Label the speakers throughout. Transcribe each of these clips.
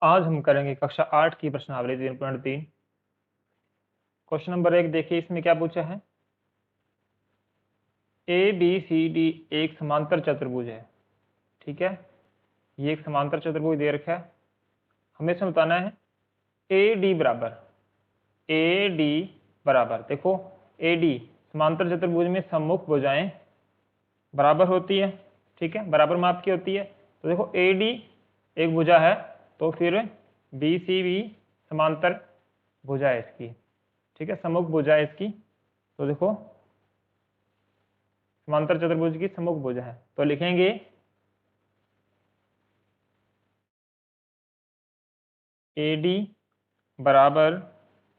Speaker 1: आज हम करेंगे कक्षा 8 की प्रश्नावली 3.3। क्वेश्चन नंबर 1 देखिए, इसमें क्या पूछा है। ए बी सी डी एक समांतर चतुर्भुज है। ठीक है, ये एक समांतर चतुर्भुज दे रखा है। हमें इसमें बताना है ए डी बराबर देखो, ए डी समांतर चतुर्भुज में सम्मुख भुजाएं बराबर होती है। ठीक है, बराबर माप की होती है। तो देखो ए डी एक भुजा है, तो फिर बी सी भी समांतर भुजा है इसकी। ठीक है, सम्मुख भुजा है इसकी। तो देखो समांतर चतुर्भुज की सम्मुख भुजा है, तो लिखेंगे ए डी बराबर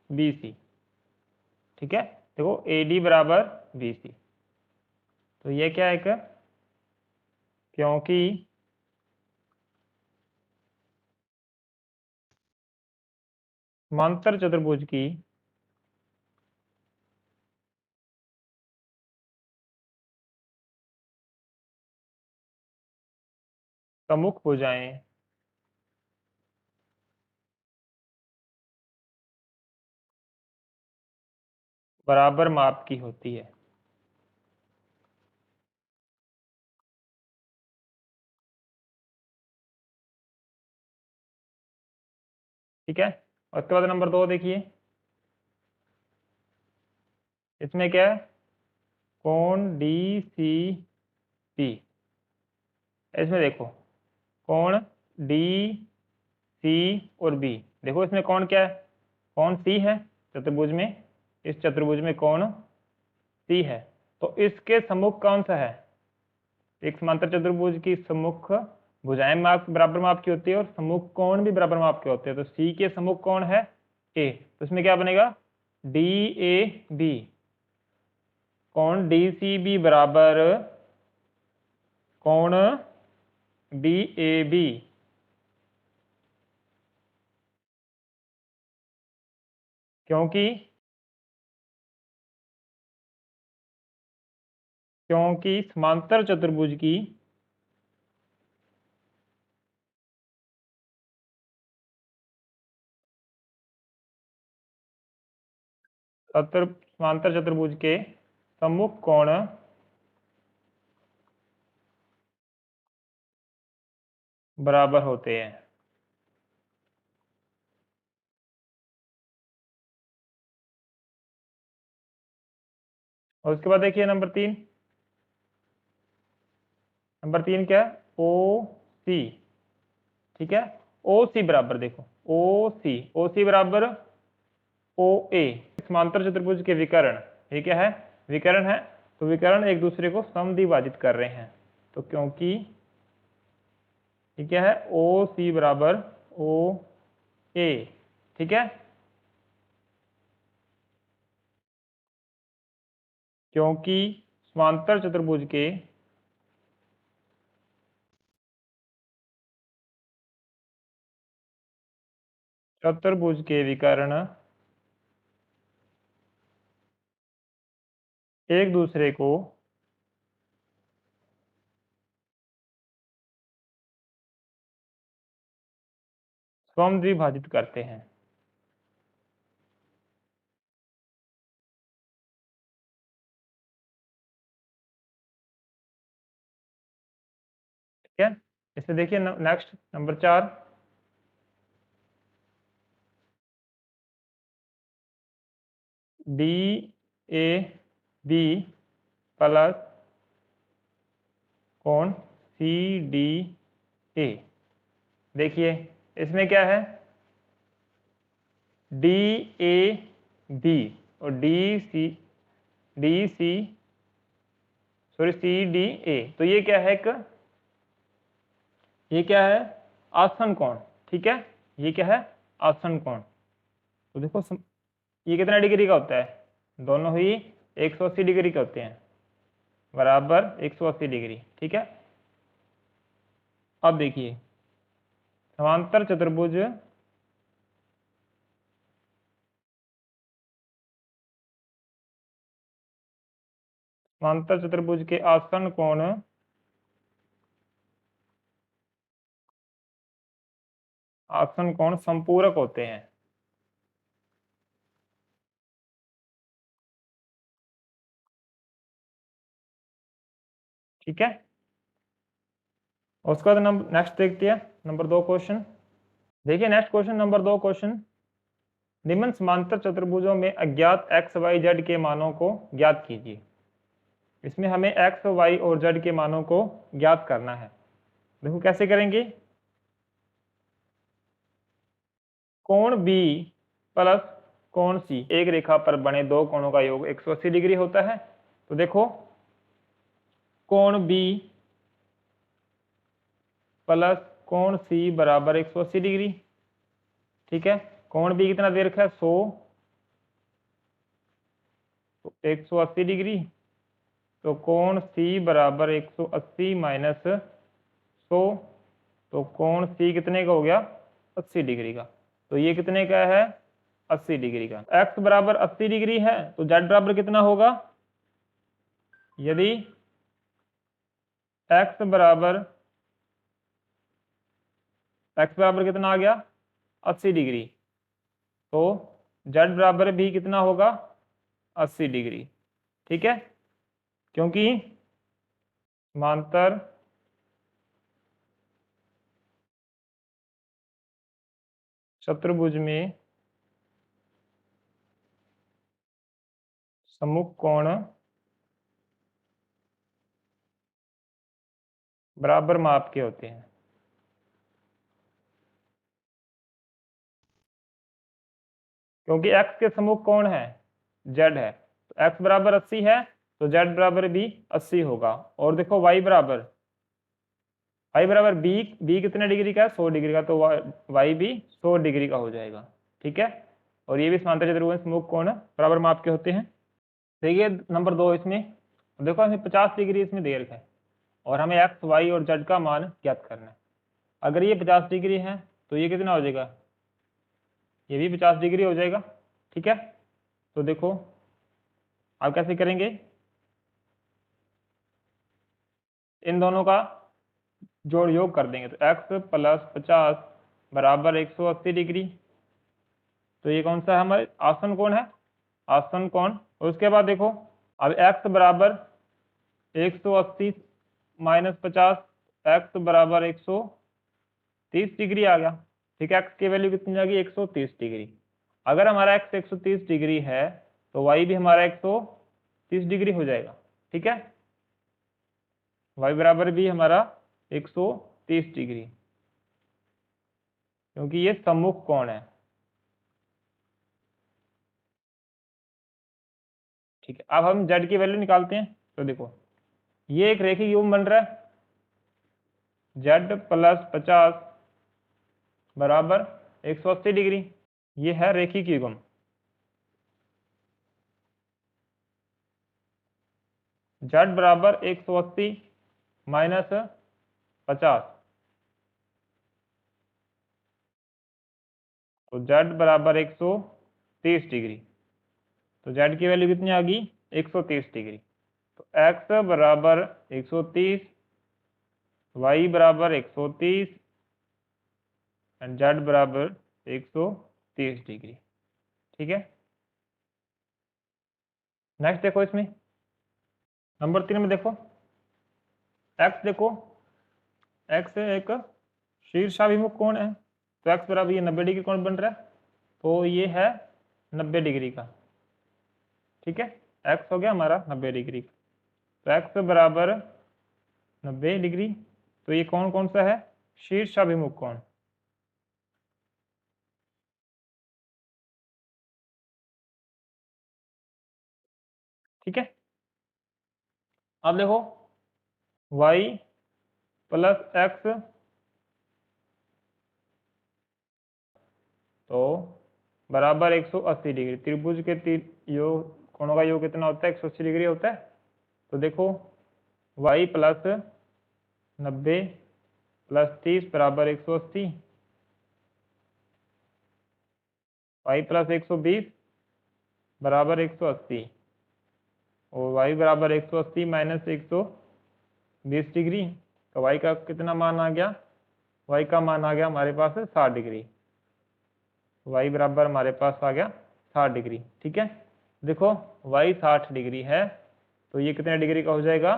Speaker 1: बी सी। ठीक है, देखो ए डी बराबर बी सी, तो ये क्या है, क्योंकि समांतर चतुर्भुज की सम्मुख भुजाएं बराबर माप की होती है। ठीक है, और उसके बाद नंबर 2 देखिए, इसमें क्या है, कोण डी सी पी। इसमें देखो कोण डी सी और बी, देखो इसमें कोण क्या है, कोण सी है चतुर्भुज में। इस चतुर्भुज में कोण सी है, तो इसके सम्मुख कौन सा है। एक समांतर चतुर्भुज की सम्मुख भुजाएं माप बराबर माप की होती है और सम्मुख कोण भी बराबर माप के होते हैं। तो सी के सम्मुख कोण है ए, तो इसमें क्या बनेगा, डी ए बी। कोण डी सी बी बराबर कोण डी ए बी। क्योंकि क्योंकि समांतर चतुर्भुज की समांतर चतुर्भुज के सम्मुख कोण बराबर होते हैं। और उसके बाद देखिए नंबर 3 क्या है, ओ सी। ठीक है, ओ सी बराबर देखो, ओ सी बराबर ओ ए। समांतर चतुर्भुज के विकर्ण, ये क्या है, विकर्ण है। तो विकर्ण एक दूसरे को समद्विभाजित कर रहे हैं, तो क्योंकि ये क्या है, ओ सी बराबर ओ ए। ठीक है, क्योंकि समांतर चतुर्भुज के विकर्ण एक दूसरे को समद्विभाजित करते हैं। ठीक है, इसमें देखिए next number 4, D A B plus कोण सी डी ए। देखिए इसमें क्या है, डी ए बी और सी डी ए, तो ये क्या है, ये क्या है, आसन कोण। ठीक है, ये क्या है, आसन कोण। तो देखो ये कितना डिग्री का होता है, दोनों ही 180 डिग्री के होते हैं, बराबर 180 डिग्री। ठीक है, अब देखिए समांतर चतुर्भुज के आसन कोण आसन कोण संपूरक होते हैं। ठीक है, उसके बाद नेक्स्ट देखते हैं नंबर 2 क्वेश्चन। देखिए नेक्स्ट क्वेश्चन नंबर 2 क्वेश्चन, निम्न समांतर चतुर्भुजों में अज्ञात x y z के मानों को ज्ञात कीजिए। इसमें हमें x y और z के मानों को ज्ञात करना है। देखो कैसे करेंगे, कोण B प्लस कोण C, एक रेखा पर बने दो कोणों का योग 180 डिग्री होता है। तो देखो कोण B प्लस कोण C बराबर 180 डिग्री। ठीक है, कोण B कितना दे रखा है 100, तो 180 डिग्री, तो कोण C बराबर 180 माइनस 100, तो कोण C कितने का हो गया 80 डिग्री का। तो ये कितने का है 80 डिग्री का। x बराबर 80 डिग्री है तो z बराबर कितना होगा, यदि x बराबर कितना आ गया 80 डिग्री, तो z बराबर भी कितना होगा 80 डिग्री। ठीक है, क्योंकि समांतर चतुर्भुज में सम्मुख कोण बराबर माप के होते हैं। क्योंकि x के सम्मुख कौन है z है, तो x बराबर 80 है तो z बराबर भी 80 होगा। और देखो y बराबर b कितने डिग्री का है 100 डिग्री का, तो y भी 100 डिग्री का हो जाएगा। ठीक है, और ये भी समांतर चतुर्भुज में सम्मुख कोण बराबर माप के होते हैं। देखिए नंबर 2 इसमें देखो हमें 50 डिग्री इसमें दे रखा है और हमें x y और z का मान ज्ञात करना है। अगर ये 50 डिग्री है तो ये कितना हो जाएगा, ये भी 50 डिग्री हो जाएगा। ठीक है, तो देखो आप कैसे करेंगे, इन दोनों का जोड़ योग कर देंगे, तो x प्लस 50 बराबर 180 डिग्री। तो ये कौन सा है हमारे आसन कोण है, आसन कोण। और उसके बाद देखो अब x बराबर 180 माइनस 50, x बराबर 130 डिग्री आ गया। ठीक है, x की वैल्यू कितनी आ गई 130 डिग्री। अगर हमारा x 130 डिग्री है तो y भी हमारा 130 डिग्री हो जाएगा। ठीक है, y बराबर भी हमारा 130 डिग्री, क्योंकि ये सम्मुख कोण है। ठीक है, अब हम z की वैल्यू निकालते हैं। तो देखो ये एक रेखीय युग्म बन रहा है, z प्लस 50 बराबर 180 डिग्री, ये है रेखीय युग्म। z बराबर 180 माइनस 50, तो z बराबर 130 डिग्री, तो z की वैल्यू कितनी आ गई 130 डिग्री। तो x बराबर 130, y बराबर 130 एंड z बराबर 130 डिग्री। ठीक है, नेक्स्ट देखो इसमें नंबर 3 में देखो x, देखो x एक शीर्षाभिमुख कोण है, तो x बराबर ये 90 डिग्री कोण बन रहा है, तो ये है 90 डिग्री का। ठीक है, x हो गया हमारा 90 डिग्री का, तो x बराबर 90 डिग्री, तो ये कौन कौन सा है शीर्षाभिमुख कोण। ठीक है, अब देखो y प्लस x, तो बराबर 180 डिग्री। त्रिभुज के योग कोणों का योग कितना होता है 180 डिग्री होता है। तो देखो y प्लस 90 प्लस 30 बराबर 180, y प्लस 120 बराबर 180, और y बराबर 180 माइनस 120 डिग्री, तो y का कितना मान आ गया, y का मान आ गया हमारे पास 60 डिग्री। y बराबर हमारे पास आ गया 60 डिग्री। ठीक है, देखो y 60 डिग्री है तो ये कितने डिग्री का हो जाएगा,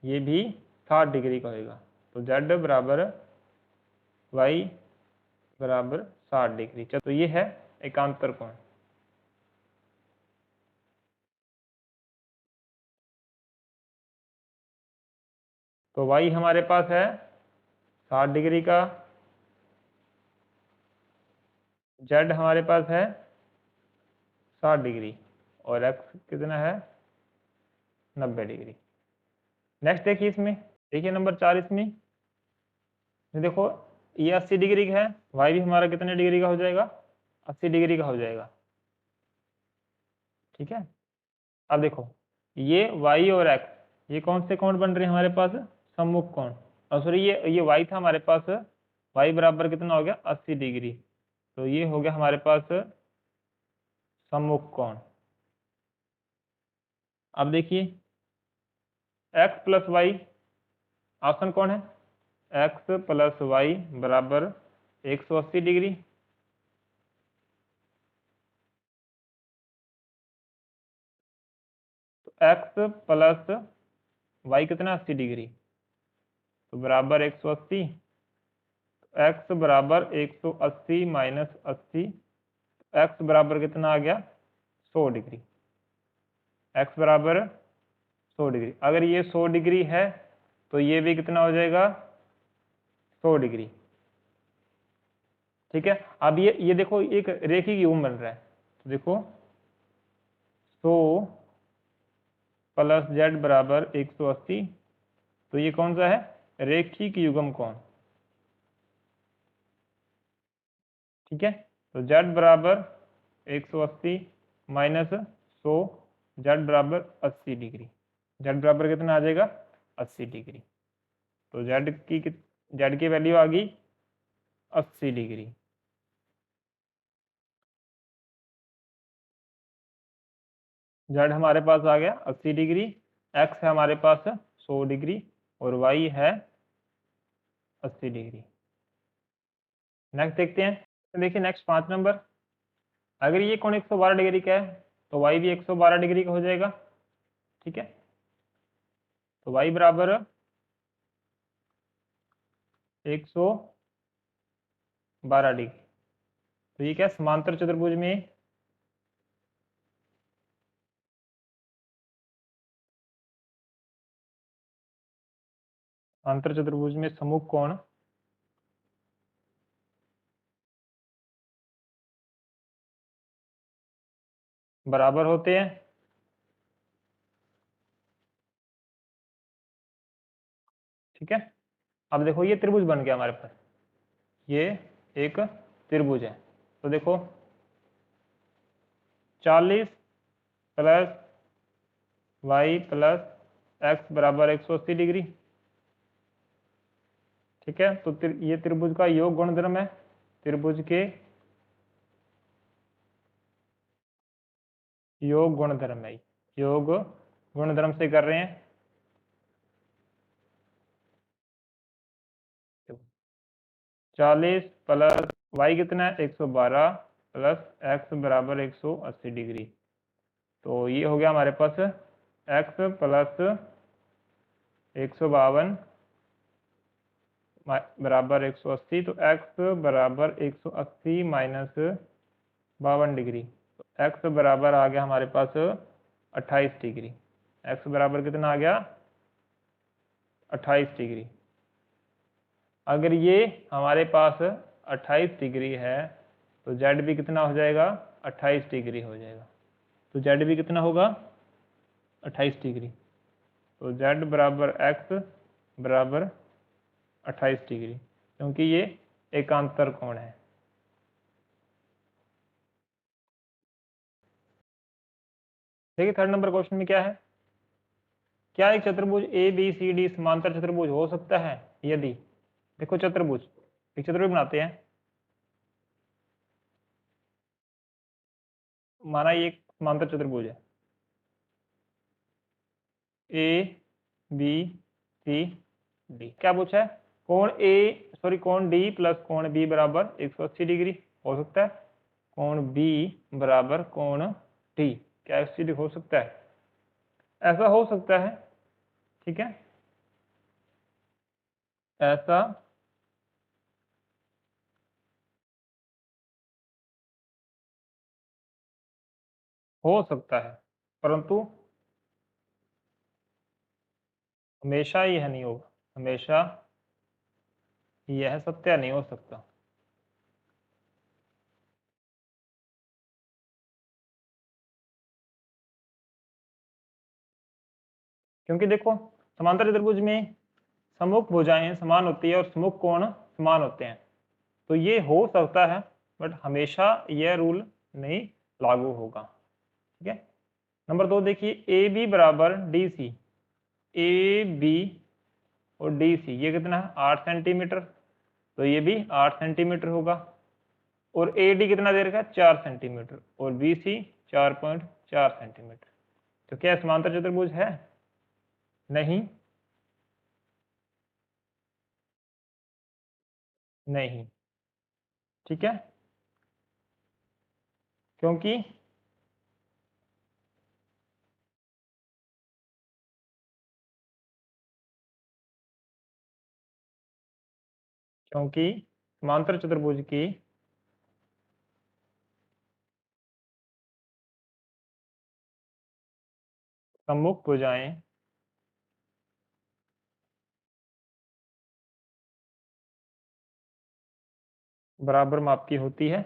Speaker 1: ये भी 60 डिग्री का होगा। तो z बराबर y बराबर 60 डिग्री। तो ये है एकांतर कोण। तो y हमारे पास है 60 डिग्री का, z हमारे पास है 60 डिग्री और x कितना है 90 डिग्री। नेक्स्ट देखिए इसमें, देखिए नंबर 4 इसमें, देखो ये 80 डिग्री का है, y भी हमारा कितने डिग्री का हो जाएगा, 80 डिग्री का हो जाएगा। ठीक है, अब देखो ये y और x ये कौन से कोण बन रहे हैं हमारे पास, सम्मुख कोण। और सॉरी ये y था हमारे पास, y बराबर कितना हो गया 80 डिग्री, तो ये हो गया हमारे पास सम्मुख कोण। अब देखिए x प्लस वाई ऑप्शन कौन है, x प्लस वाई बराबर 180 डिग्री। तो x प्लस वाई कितना 80 डिग्री, तो बराबर 180। x बराबर 180 माइनस 80, x बराबर कितना आ गया 100 डिग्री। x बराबर 100 डिग्री, अगर ये 100 डिग्री है तो ये भी कितना हो जाएगा 100 डिग्री। ठीक है, अब ये देखो एक रेखी युग्म बन रहा है, तो देखो 100 प्लस z बराबर 180, तो ये कौन सा है, रेखिक युग्म कोण। ठीक है, तो z बराबर 180 माइनस 100, z बराबर 80 डिग्री, z बराबर कितना आ जाएगा 80 डिग्री। तो z की वैल्यू आ गई 80 डिग्री। z हमारे पास आ गया 80 डिग्री, x है हमारे पास 100 डिग्री और y है 80 डिग्री। नेक्स्ट देखते हैं, तो देखिए नेक्स्ट 5 नंबर, अगर ये कोण 112 डिग्री का है तो y भी 112 डिग्री का हो जाएगा। ठीक है, तो y बराबर 112 डिग्री, तो ये क्या समांतर चतुर्भुज में समांतर चतुर्भुज में सम्मुख कोण बराबर होते हैं। ठीक है, अब देखो ये त्रिभुज बन गया हमारे पास, ये एक त्रिभुज है। तो देखो 40 प्लस वाई प्लस एक्स बराबर 180 डिग्री। ठीक है, तो ये त्रिभुज का योग गुणधर्म है, त्रिभुज के योग गुणधर्म है, योग गुणधर्म से कर रहे हैं। 40 प्लस वाई कितना है 112 प्लस एक्स बराबर 180 डिग्री, तो ये हो गया हमारे पास एक्स प्लस 152 बराबर 180, तो एक्स बराबर 180 माइनस 52 डिग्री, तो एक्स बराबर आ गया हमारे पास 28 डिग्री। एक्स बराबर कितना आ गया 28 डिग्री। अगर ये हमारे पास 28 डिग्री है तो जेड भी कितना हो जाएगा 28 डिग्री हो जाएगा। तो जेड भी कितना होगा 28 डिग्री, तो जेड बराबर एक्स बराबर 28 डिग्री, क्योंकि ये एकांतर कोण है। देखिए थर्ड नंबर क्वेश्चन में क्या है, क्या एक चतुर्भुज ए बी सी डी समांतर चतुर्भुज हो सकता है यदि, देखो चतुर्भुज, एक चतुर्भुज बनाते हैं, माना ये एक समांतर चतुर्भुज है ए बी सी डी। क्या पूछा है, कोण डी प्लस कोण बी बराबर 180 डिग्री। हो सकता है कोण बी बराबर कोण डी, क्या एक्सिड हो सकता है? ऐसा हो सकता है, ठीक है, ऐसा हो सकता है, परंतु हमेशा यह नहीं होगा, हमेशा यह सत्य नहीं हो सकता। क्योंकि देखो समांतर चतुर्भुज में सम्मुख भुजाएं समान होती है और सम्मुख कोण समान होते हैं, तो ये हो सकता है, बट हमेशा यह रूल नहीं लागू होगा। ठीक है, नंबर 2 देखिए, ए बी बराबर डी सी, ए बी और डी सी ये कितना है 8 सेंटीमीटर, तो ये भी 8 सेंटीमीटर होगा। और ए डी कितना दे रखा है 4 सेंटीमीटर और बी सी 4.4 सेंटीमीटर, तो क्या समांतर चतुर्भुज है? नहीं, नहीं, ठीक है, क्योंकि क्योंकि समांतर चतुर्भुज की सम्मुख भुजाएं बराबर माप की होती है।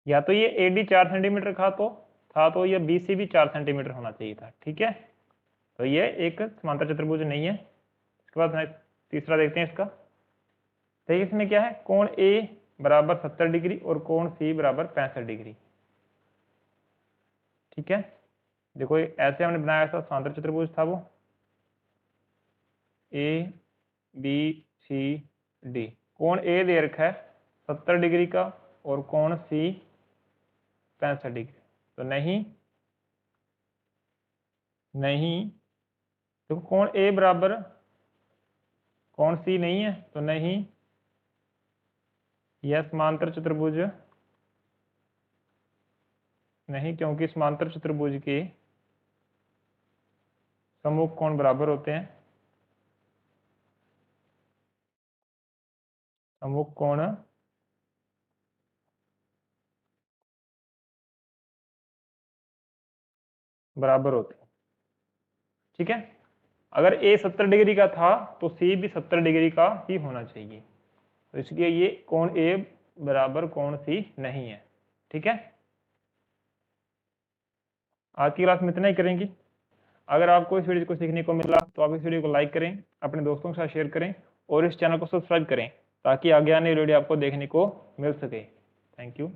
Speaker 1: या तो ये AD 4 सेंटीमीटर था तो ये BC भी 4 सेंटीमीटर होना चाहिए था। ठीक है, तो ये एक समांतर चतुर्भुज नहीं है। इसके बाद तीसरा देखते हैं इसका। देखिए इसमें क्या है, कोण A बराबर 70 डिग्री और कोण C बराबर 65 डिग्री। ठीक है, देखो ऐसे हमने बनाया था, समांतर चतुर्भुज था वो ABCD। कोण A दे रखा है 70 डिग्री का और कोण C 65 डिग्री, तो नहीं, नहीं, देखो कोण A बराबर कोण C नहीं है, तो नहीं, यह समांतर चतुर्भुज नहीं, क्योंकि समांतर चतुर्भुज के सम्मुख कोण बराबर होते हैं। सम्मुख कोण बराबर होते हैं। ठीक है, अगर A 70 डिग्री का था तो C भी 70 डिग्री का ही होना चाहिए, तो इसलिए ये कोण A बराबर कोण C नहीं है। ठीक है, आज की क्लास में इतना ही करेंगे। अगर आपको इस वीडियो को सीखने को मिला तो आप इस वीडियो को लाइक करें, अपने दोस्तों के साथ शेयर करें और इस चैनल को सब्सक्राइब करें ताकि आगे आने वाली वीडियो आपको देखने को मिल सके। Thank you.